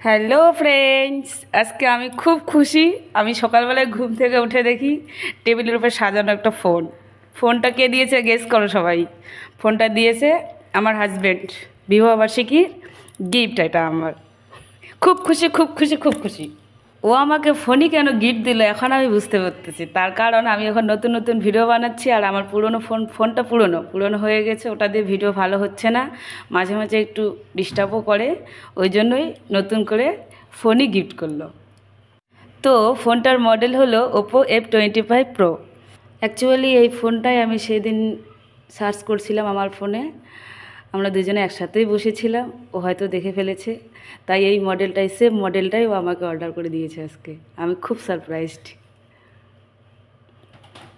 Hello friends, আজকে আমি খুব খুশি। আমি সকালবেলায় ঘুম থেকে উঠে দেখি টেবিলের উপর সাজানো একটা ফোনটা কে দিয়েছে গেস করো সবাই। ফোনটা দিয়েছে আমার হাজব্যান্ড। বিবাহবার্ষিকীর গিফট এটা আমার। খুব খুশি, খুব খুশি, খুব খুশি। ও আমাকে ফোনই কেন গিফট দিল এখন আমি বুঝতে পারতেছি। তার কারণ আমি এখন নতুন নতুন ভিডিও বানাচ্ছি, আর আমার পুরনো ফোনটা পুরনো হয়ে গেছে। ওটা দিয়ে ভিডিও ভালো হচ্ছে না, মাঝে মাঝে একটু ডিস্টার্বও করে। ওই জন্যই নতুন করে ফোনই গিফট করলো। তো ফোনটার মডেল হলো ওপো F25 Pro। অ্যাকচুয়ালি এই ফোনটাই আমি সেদিন সার্চ করছিলাম আমার ফোনে। আমরা দুজনে একসাথেই বসেছিলাম, ও হয়তো দেখে ফেলেছে, তাই এই মডেলটাই, সেম মডেলটাই ও আমাকে অর্ডার করে দিয়েছে আজকে। আমি খুব সারপ্রাইজড।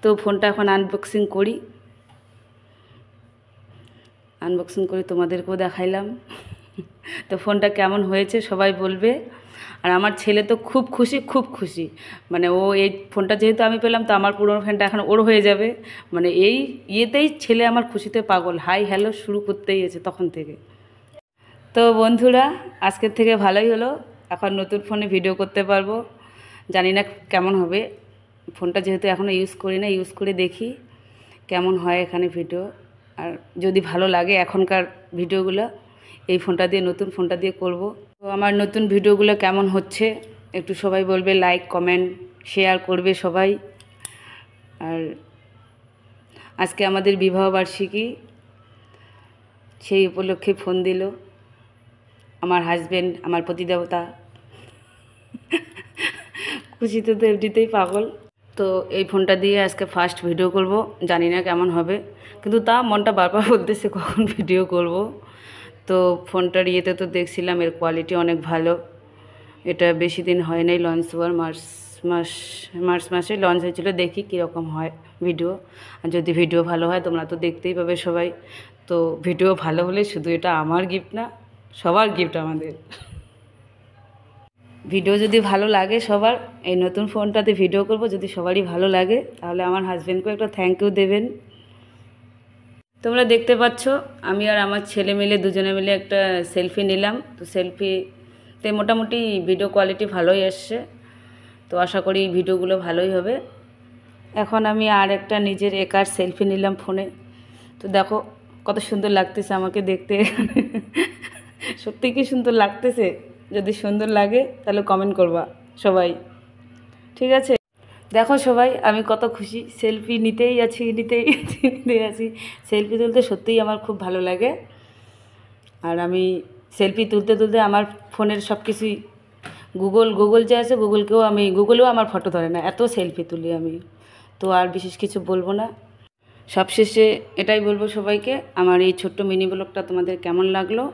তো ফোনটা এখন আনবক্সিং করি তোমাদেরকেও দেখাইলাম। তো ফোনটা কেমন হয়েছে সবাই বলবে। আর আমার ছেলে তো খুব খুশি, খুব খুশি। মানে ও এই ফোনটা যেহেতু আমি পেলাম, তো আমার পুরোনো ফোনটা এখন ওর হয়ে যাবে। মানে এই ইয়েতেই ছেলে আমার খুশিতে পাগল, হাই হ্যালো শুরু করতেই আছে তখন থেকে। তো বন্ধুরা, আজকের থেকে ভালোই হলো, এখন নতুন ফোনে ভিডিও করতে পারবো। জানি না কেমন হবে। ফোনটা যেহেতু এখনও ইউজ করি না, ইউজ করে দেখি কেমন হয় এখানে ভিডিও। আর যদি ভালো লাগে এখনকার ভিডিওগুলো, এই ফোনটা দিয়ে, নতুন ফোনটা দিয়ে করব। তো আমার নতুন ভিডিওগুলো কেমন হচ্ছে একটু সবাই বলবে, লাইক কমেন্ট শেয়ার করবে সবাই। আর আজকে আমাদের বিবাহবার্ষিকী, সেই উপলক্ষে ফোন দিল আমার হাজব্যান্ড, আমার প্রতিদেবতা। খুশিতে তো এমনিতেই পাগল। তো এই ফোনটা দিয়ে আজকে ফার্স্ট ভিডিও করব। জানি না কেমন হবে, কিন্তু তা মনটা বারবার বলতেছে কখন ভিডিও করব। তো ফোনটার ইয়েতে তো দেখছিলাম এর কোয়ালিটি অনেক ভালো। এটা বেশি দিন হয় নাই লঞ্চ হওয়ার, মার্চ মাসে লঞ্চ হয়েছিল। দেখি কীরকম হয় ভিডিও। আর যদি ভিডিও ভালো হয় তোমরা তো দেখতেই পাবে সবাই। তো ভিডিও ভালো হলে শুধু এটা আমার গিফট না, সবার গিফট আমাদের। ভিডিও যদি ভালো লাগে সবার, এই নতুন ফোনটাতে ভিডিও করব, যদি সবারই ভালো লাগে তাহলে আমার হাজব্যান্ডকেও একটা থ্যাংক ইউ দেবেন। তোমরা দেখতে পাচ্ছ আমি আর আমার ছেলে মিলে, দুজনে মিলে একটা সেলফি নিলাম। তো সেলফিতে মোটামুটি ভিডিও কোয়ালিটি ভালোই আসছে। তো আশা করি ভিডিওগুলো ভালোই হবে। এখন আমি আর একটা নিজের একার সেলফি নিলাম ফোনে। তো দেখো কত সুন্দর লাগতেছে আমাকে দেখতে। সত্যি কি সুন্দর লাগতেছে? যদি সুন্দর লাগে তাহলে কমেন্ট করবা সবাই, ঠিক আছে? দেখো সবাই আমি কত খুশি, সেলফি নিতেই আছি। সেলফি তুলতে সত্যিই আমার খুব ভালো লাগে। আর আমি সেলফি তুলতে তুলতে আমার ফোনের সব কিছুই, গুগল যে আছে, গুগলেও আমার ফটো ধরে না, এত সেলফি তুলি আমি। তো আর বিশেষ কিছু বলবো না। সবশেষে এটাই বলবো সবাইকে, আমার এই ছোট্ট মিনি ব্লগটা তোমাদের কেমন লাগলো,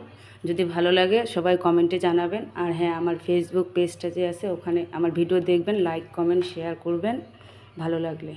যদি ভালো লাগে সবাই কমেন্টে জানাবেন। আর হ্যাঁ, আমার ফেসবুক পেজটা যে আছে ওখানে আমার ভিডিও দেখবেন, লাইক কমেন্ট শেয়ার করবেন ভালো লাগলে।